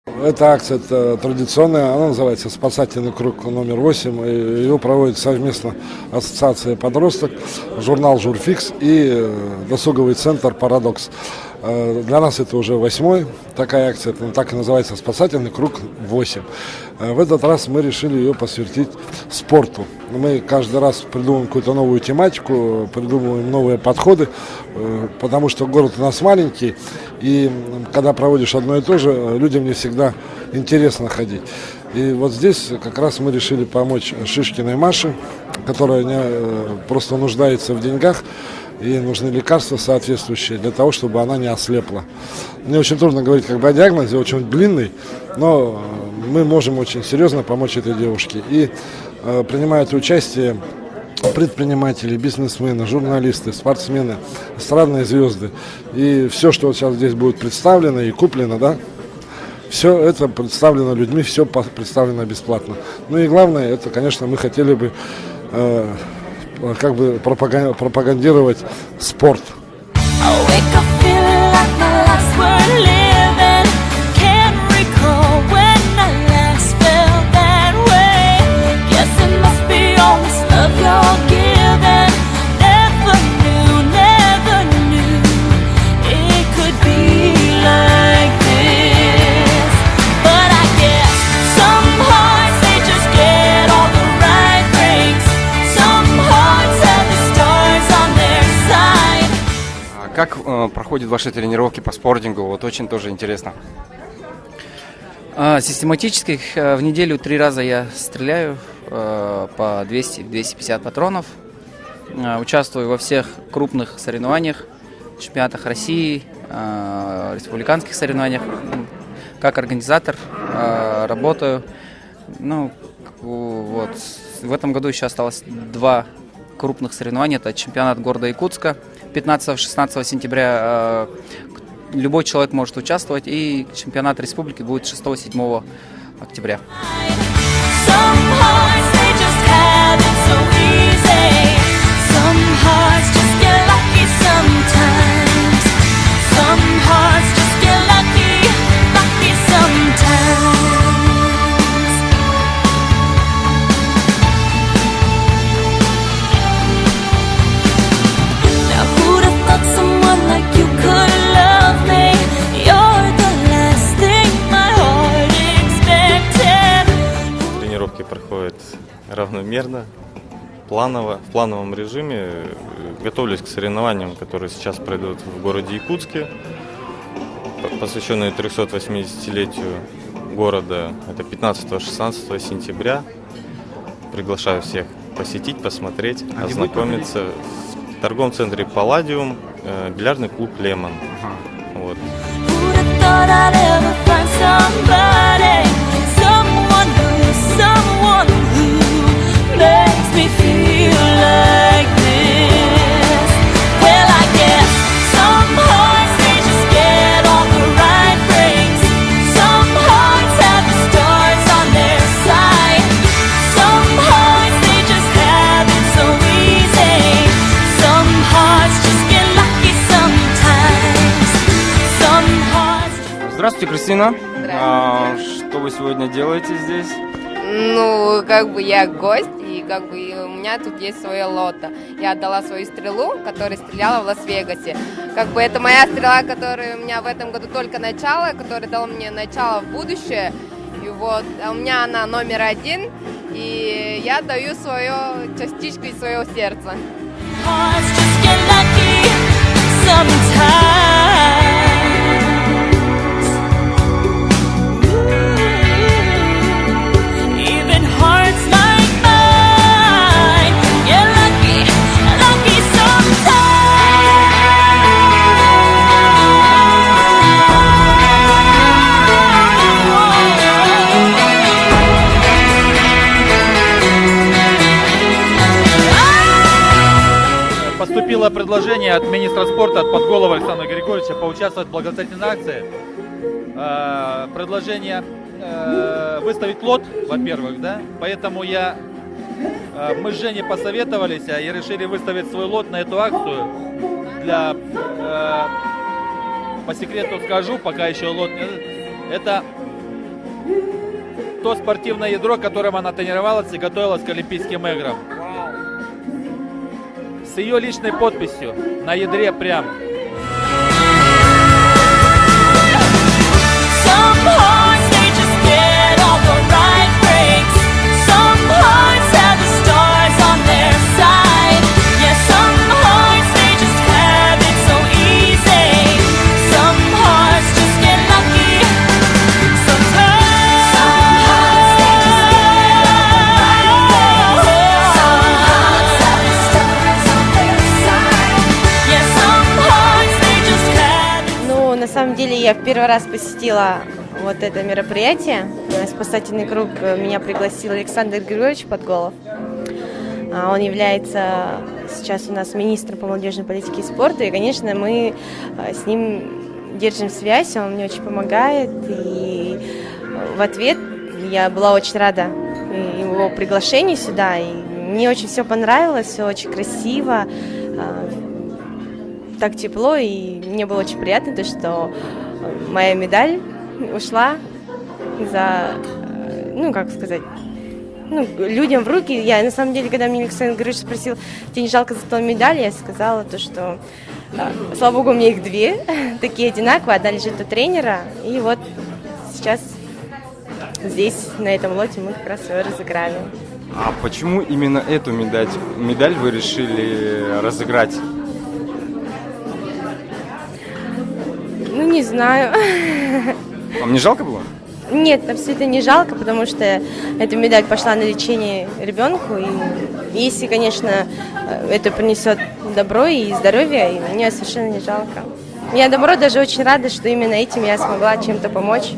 Эта акция традиционная, она называется «Спасательный круг номер 8». Ее проводит совместно Ассоциация «Подросток», журнал «Журфикс» и досуговый центр «Парадокс». Для нас это уже 8-й такая акция, так и называется «Спасательный круг 8». В этот раз мы решили ее посвятить спорту. Мы каждый раз придумываем какую-то новую тематику, придумываем новые подходы, потому что город у нас маленький, и когда проводишь одно и то же, людям не всегда интересно ходить. И вот здесь как раз мы решили помочь Шишкиной Маше, которая просто нуждается в деньгах, и нужны лекарства соответствующие для того, чтобы она не ослепла. Мне очень трудно говорить о диагнозе, очень длинный, но мы можем очень серьезно помочь этой девушке. И принимают участие предприниматели, бизнесмены, журналисты, спортсмены, эстрадные звезды. И все, что вот сейчас здесь будет представлено и куплено, да, все это представлено людьми, все представлено бесплатно. Ну и главное, это, конечно, мы хотели бы пропагандировать спорт. Как проходят ваши тренировки по спортингу? Вот очень тоже интересно. Систематически в неделю 3 раза я стреляю по 200-250 патронов. Участвую во всех крупных соревнованиях, чемпионатах России, республиканских соревнованиях. Как организатор работаю. Ну, вот. В этом году еще осталось 2 крупных соревнования. Это чемпионат города Якутска 15-16 сентября. Любой человек может участвовать. И чемпионат республики будет 6-7 октября. Тренировки проходят равномерно, планово, в плановом режиме. Готовлюсь к соревнованиям, которые сейчас пройдут в городе Якутске, посвященные 380-летию города. Это 15-16 сентября. Приглашаю всех посетить, посмотреть, ознакомиться. В торговом центре «Палладиум», бильярдный клуб «Лемон». Вот. Здравствуйте, Кристина. Что вы сегодня делаете здесь? Ну, я гость, и у меня тут есть свое лото. Я отдала свою стрелу, которая стреляла в Лас-Вегасе. Это моя стрела, которая у меня в этом году только начало, которая дала мне начало в будущее. И вот, а у меня она номер 1, и я даю свою частичку из своего сердца. Поступило предложение от министра спорта, от Подголова Александра Григорьевича поучаствовать в благотворительной акции. Предложение выставить лот, во-первых, да, поэтому мы с Женей посоветовались и решили выставить свой лот на эту акцию. По секрету скажу, пока еще лот, это то спортивное ядро, которым она тренировалась и готовилась к Олимпийским играм. С ее личной подписью на ядре прям. Some hearts, they just get all the right breaks. Some hearts have the stars on their side. Yeah, some hearts, they just have it so easy. Some hearts just get lucky. Sometimes. Some hearts, they just get all the right breaks. Some hearts have the stars on their side. Yeah, some hearts, they just have it. Ну, на самом деле, я в первый раз посетила вот это мероприятие. Спасательный круг меня пригласил Александр Григорьевич Подголов. Он является сейчас у нас министром по молодежной политике и спорту. И, конечно, мы с ним держим связь, он мне очень помогает. И в ответ я была очень рада его приглашению сюда. И мне очень все понравилось, все очень красиво, так тепло. И мне было очень приятно, то, что моя медаль ушла за, ну, как сказать, ну, людям в руки. Я, на самом деле, когда мне Александр Григорьевич спросил, тебе не жалко за твою медаль, я сказала то, что, слава богу, у меня их две, такие одинаковые, одна лежит у тренера, и вот сейчас здесь, на этом лоте, мы как раз ее разыграли. А почему именно эту медаль вы решили разыграть? Ну, не знаю. Вам не жалко было? Нет, абсолютно не жалко, потому что эта медаль пошла на лечение ребенку. И если, конечно, это принесет добро и здоровье, и мне совершенно не жалко. Я, наоборот, даже очень рада, что именно этим я смогла чем-то помочь.